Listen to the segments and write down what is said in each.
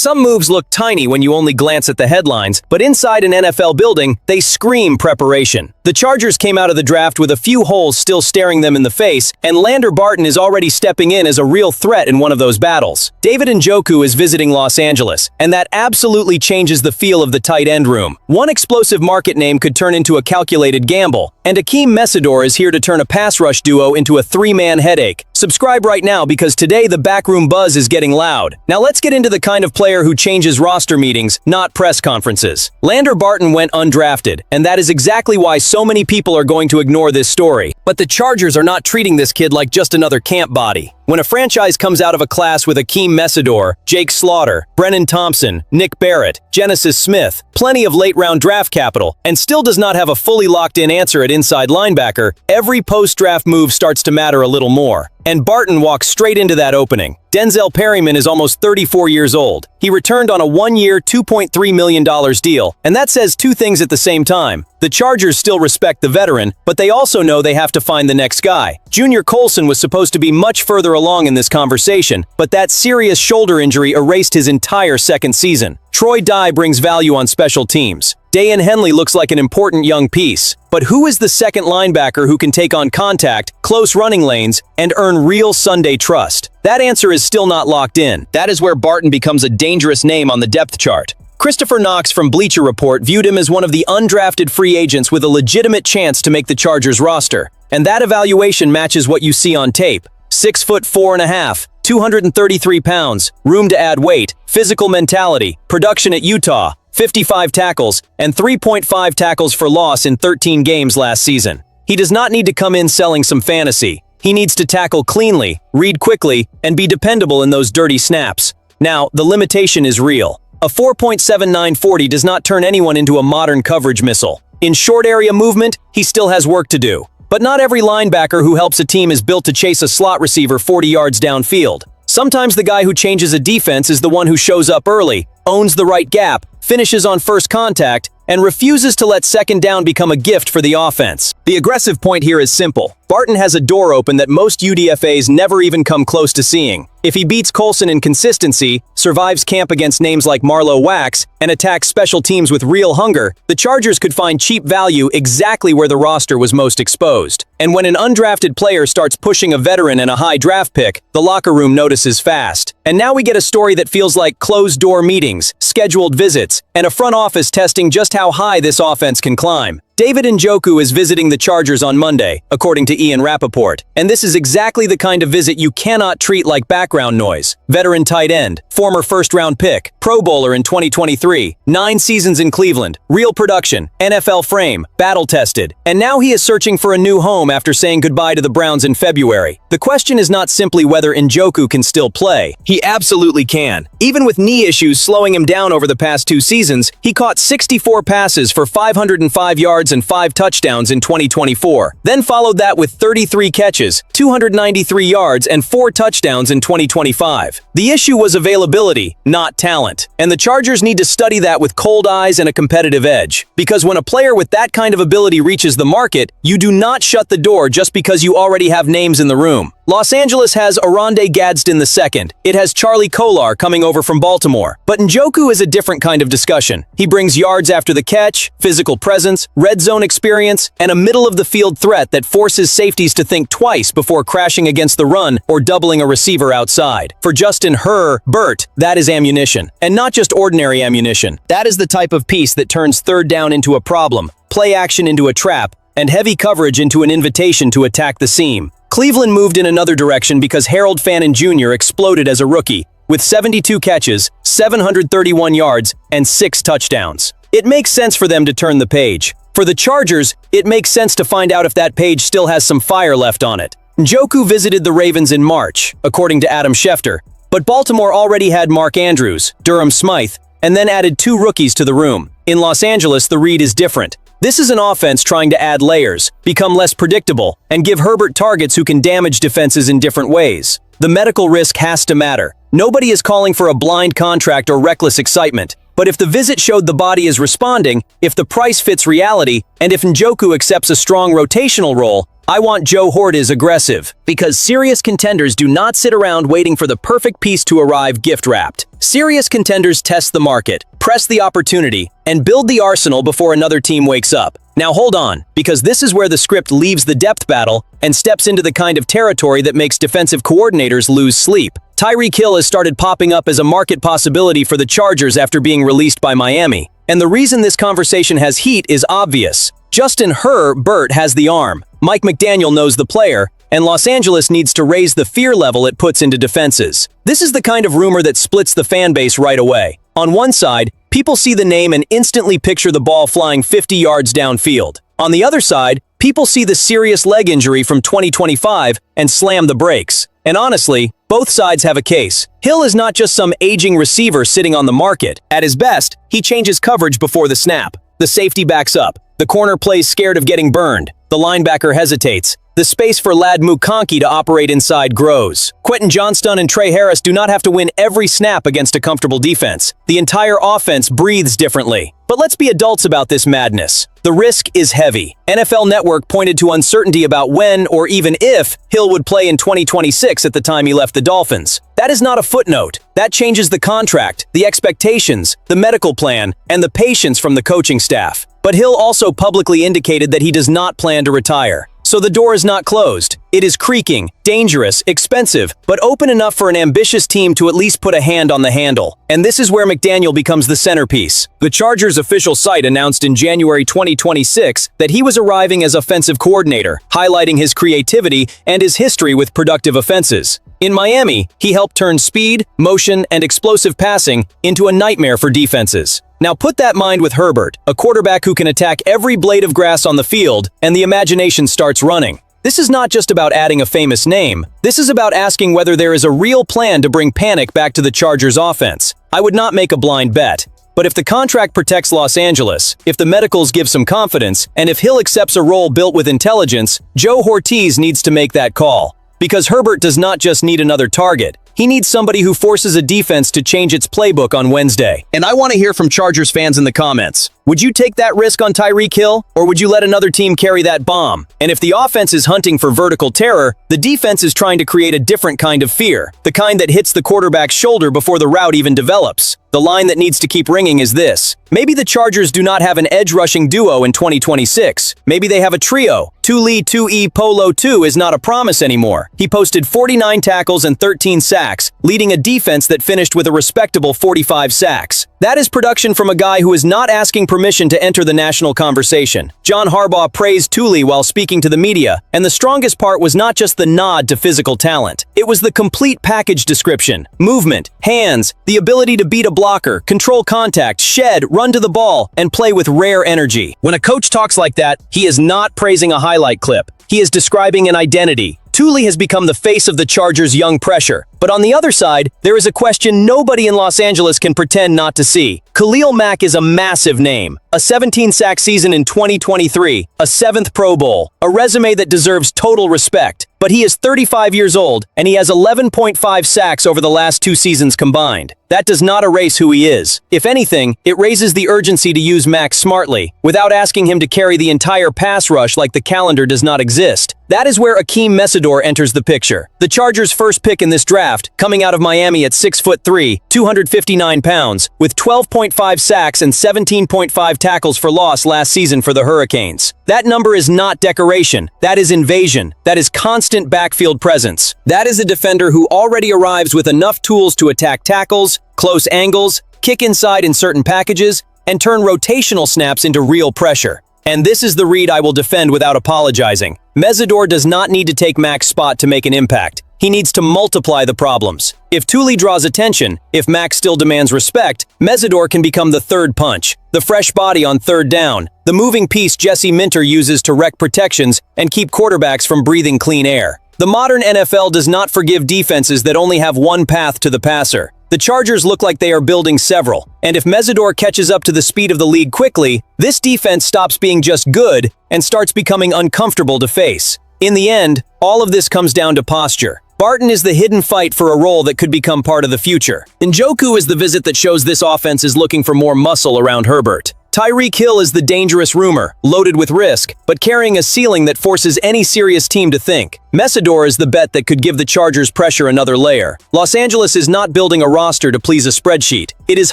Some moves look tiny when you only glance at the headlines, but inside an NFL building, they scream preparation. The Chargers came out of the draft with a few holes still staring them in the face, and Lander Barton is already stepping in as a real threat in one of those battles. David Njoku is visiting Los Angeles, and that absolutely changes the feel of the tight end room. One explosive market name could turn into a calculated gamble, and Akheem Mesidor is here to turn a pass rush duo into a three-man headache. Subscribe right now because today the backroom buzz is getting loud. Now let's get into the kind of player who changes roster meetings, not press conferences. Lander Barton went undrafted, and that is exactly why so many people are going to ignore this story. But the Chargers are not treating this kid like just another camp body. When a franchise comes out of a class with Akheem Mesidor, Jake Slaughter, Brennan Thompson, Nick Barrett, Genesis Smith, plenty of late-round draft capital, and still does not have a fully locked-in answer at inside linebacker, every post-draft move starts to matter a little more. And Barton walks straight into that opening. Denzel Perryman is almost 34 years old. He returned on a one-year, $2.3 million deal, and that says two things at the same time. The Chargers still respect the veteran, but they also know they have to find the next guy. Junior Colson was supposed to be much further along in this conversation, but that serious shoulder injury erased his entire second season. Troy Dye brings value on special teams. Dayan Henley looks like an important young piece. But who is the second linebacker who can take on contact, close running lanes, and earn real Sunday trust? That answer is still not locked in. That is where Barton becomes a dangerous name on the depth chart. Christopher Knox from Bleacher Report viewed him as one of the undrafted free agents with a legitimate chance to make the Chargers roster. And that evaluation matches what you see on tape. 6'4.5", 233 pounds, room to add weight, physical mentality, production at Utah, 55 tackles, and 3.5 tackles for loss in 13 games last season. He does not need to come in selling some fantasy. He needs to tackle cleanly, read quickly, and be dependable in those dirty snaps. Now, the limitation is real. A 4.79 40 does not turn anyone into a modern coverage missile. In short area movement, he still has work to do. But not every linebacker who helps a team is built to chase a slot receiver 40 yards downfield. Sometimes the guy who changes a defense is the one who shows up early, owns the right gap, finishes on first contact, and refuses to let second down become a gift for the offense. The aggressive point here is simple. Barton has a door open that most UDFAs never even come close to seeing. If he beats Colson in consistency, survives camp against names like Marlowe Wax, and attacks special teams with real hunger, the Chargers could find cheap value exactly where the roster was most exposed. And when an undrafted player starts pushing a veteran and a high draft pick, the locker room notices fast. And now we get a story that feels like closed-door meetings, scheduled visits, and a front office testing just how high this offense can climb. David Njoku is visiting the Chargers on Monday, according to Ian Rappaport, and this is exactly the kind of visit you cannot treat like background noise. Veteran tight end, former first-round pick, Pro Bowler in 2023, 9 seasons in Cleveland, real production, NFL frame, battle-tested, and now he is searching for a new home after saying goodbye to the Browns in February. The question is not simply whether Njoku can still play. He absolutely can. Even with knee issues slowing him down over the past 2 seasons, he caught 64 passes for 505 yards and 5 touchdowns in 2024. Then followed that with 33 catches, 293 yards, and 4 touchdowns in 2025. The issue was availability, not talent. And the Chargers need to study that with cold eyes and a competitive edge. Because when a player with that kind of ability reaches the market, you do not shut the door just because you already have names in the room. Los Angeles has Oronde Gadsden II. It has Charlie Kolar coming over from Baltimore. But Njoku is a different kind of discussion. He brings yards after the catch, physical presence, red zone experience, and a middle-of-the-field threat that forces safeties to think twice before crashing against the run or doubling a receiver outside. For Justin Herbert, that is ammunition. And not just ordinary ammunition. That is the type of piece that turns third down into a problem, play action into a trap, and heavy coverage into an invitation to attack the seam. Cleveland moved in another direction because Harold Fannin Jr. exploded as a rookie, with 72 catches, 731 yards, and 6 touchdowns. It makes sense for them to turn the page. For the Chargers, it makes sense to find out if that page still has some fire left on it. Njoku visited the Ravens in March, according to Adam Schefter, but Baltimore already had Mark Andrews, Durham Smythe, and then added 2 rookies to the room. In Los Angeles, the read is different. This is an offense trying to add layers, become less predictable, and give Herbert targets who can damage defenses in different ways. The medical risk has to matter. Nobody is calling for a blind contract or reckless excitement. But if the visit showed the body is responding, if the price fits reality, and if Njoku accepts a strong rotational role, I want Joe Horty's aggressive, because serious contenders do not sit around waiting for the perfect piece to arrive gift-wrapped. Serious contenders test the market, press the opportunity, and build the arsenal before another team wakes up. Now hold on, because this is where the script leaves the depth battle and steps into the kind of territory that makes defensive coordinators lose sleep. Tyreek Hill has started popping up as a market possibility for the Chargers after being released by Miami. And the reason this conversation has heat is obvious. Justin Herbert has the arm, Mike McDaniel knows the player, and Los Angeles needs to raise the fear level it puts into defenses. This is the kind of rumor that splits the fan base right away. On one side, people see the name and instantly picture the ball flying 50 yards downfield. On the other side, people see the serious leg injury from 2025 and slam the brakes. And honestly, both sides have a case. Hill is not just some aging receiver sitting on the market. At his best, he changes coverage before the snap. The safety backs up. The corner plays scared of getting burned. The linebacker hesitates. The space for Lander Barton to operate inside grows. Quentin Johnston and Trey Harris do not have to win every snap against a comfortable defense. The entire offense breathes differently. But let's be adults about this madness. The risk is heavy. NFL Network pointed to uncertainty about when or even if Hill would play in 2026 at the time he left the Dolphins. That is not a footnote. That changes the contract, the expectations, the medical plan, and the patience from the coaching staff. But Hill also publicly indicated that he does not plan to retire. So the door is not closed. It is creaking, dangerous, expensive, but open enough for an ambitious team to at least put a hand on the handle. And this is where McDaniel becomes the centerpiece. The Chargers' official site announced in January 2026 that he was arriving as offensive coordinator, highlighting his creativity and his history with productive offenses. In Miami, he helped turn speed, motion, and explosive passing into a nightmare for defenses. Now put that mind with Herbert, a quarterback who can attack every blade of grass on the field, and the imagination starts running. This is not just about adding a famous name. This is about asking whether there is a real plan to bring panic back to the Chargers' offense. I would not make a blind bet. But if the contract protects Los Angeles, if the medicals give some confidence, and if Hill accepts a role built with intelligence, Joe Horty needs to make that call. Because Herbert does not just need another target. He needs somebody who forces a defense to change its playbook on Wednesday. And I want to hear from Chargers fans in the comments. Would you take that risk on Tyreek Hill, or would you let another team carry that bomb? And if the offense is hunting for vertical terror, the defense is trying to create a different kind of fear, the kind that hits the quarterback's shoulder before the route even develops. The line that needs to keep ringing is this. Maybe the Chargers do not have an edge-rushing duo in 2026. Maybe they have a trio. 2 2E Polo 2 is not a promise anymore. He posted 49 tackles and 13 sacks, leading a defense that finished with a respectable 45 sacks. That is production from a guy who is not asking permission to enter the national conversation. John Harbaugh praised Thule while speaking to the media, and the strongest part was not just the nod to physical talent. It was the complete package description. Movement, hands, the ability to beat a blocker, control contact, shed, run to the ball, and play with rare energy. When a coach talks like that, he is not praising a highlight clip. He is describing an identity. Thule has become the face of the Chargers' young pressure. But on the other side, there is a question nobody in Los Angeles can pretend not to see. Khalil Mack is a massive name. A 17-sack season in 2023, a 7th Pro Bowl, a resume that deserves total respect. But he is 35 years old, and he has 11.5 sacks over the last 2 seasons combined. That does not erase who he is. If anything, it raises the urgency to use Mack smartly, without asking him to carry the entire pass rush like the calendar does not exist. That is where Akheem Mesidor enters the picture. The Chargers' first pick in this draft, coming out of Miami at 6'3", 259 pounds, with 12.5 sacks and 17.5 tackles for loss last season for the Hurricanes. That number is not decoration. That is invasion. That is constant backfield presence. That is a defender who already arrives with enough tools to attack tackles, close angles, kick inside in certain packages, and turn rotational snaps into real pressure. And this is the read I will defend without apologizing. Mesidor does not need to take Mack's spot to make an impact. He needs to multiply the problems. If Thule draws attention, if Mack still demands respect, Mesidor can become the third punch, the fresh body on third down, the moving piece Jesse Minter uses to wreck protections and keep quarterbacks from breathing clean air. The modern NFL does not forgive defenses that only have one path to the passer. The Chargers look like they are building several, and if Mesidor catches up to the speed of the league quickly, this defense stops being just good and starts becoming uncomfortable to face. In the end, all of this comes down to posture. Barton is the hidden fight for a role that could become part of the future. Njoku is the visit that shows this offense is looking for more muscle around Herbert. Tyreek Hill is the dangerous rumor, loaded with risk, but carrying a ceiling that forces any serious team to think. Mesidor is the bet that could give the Chargers pressure another layer. Los Angeles is not building a roster to please a spreadsheet. It is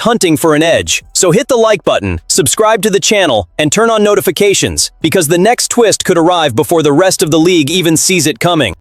hunting for an edge. So hit the like button, subscribe to the channel, and turn on notifications, because the next twist could arrive before the rest of the league even sees it coming.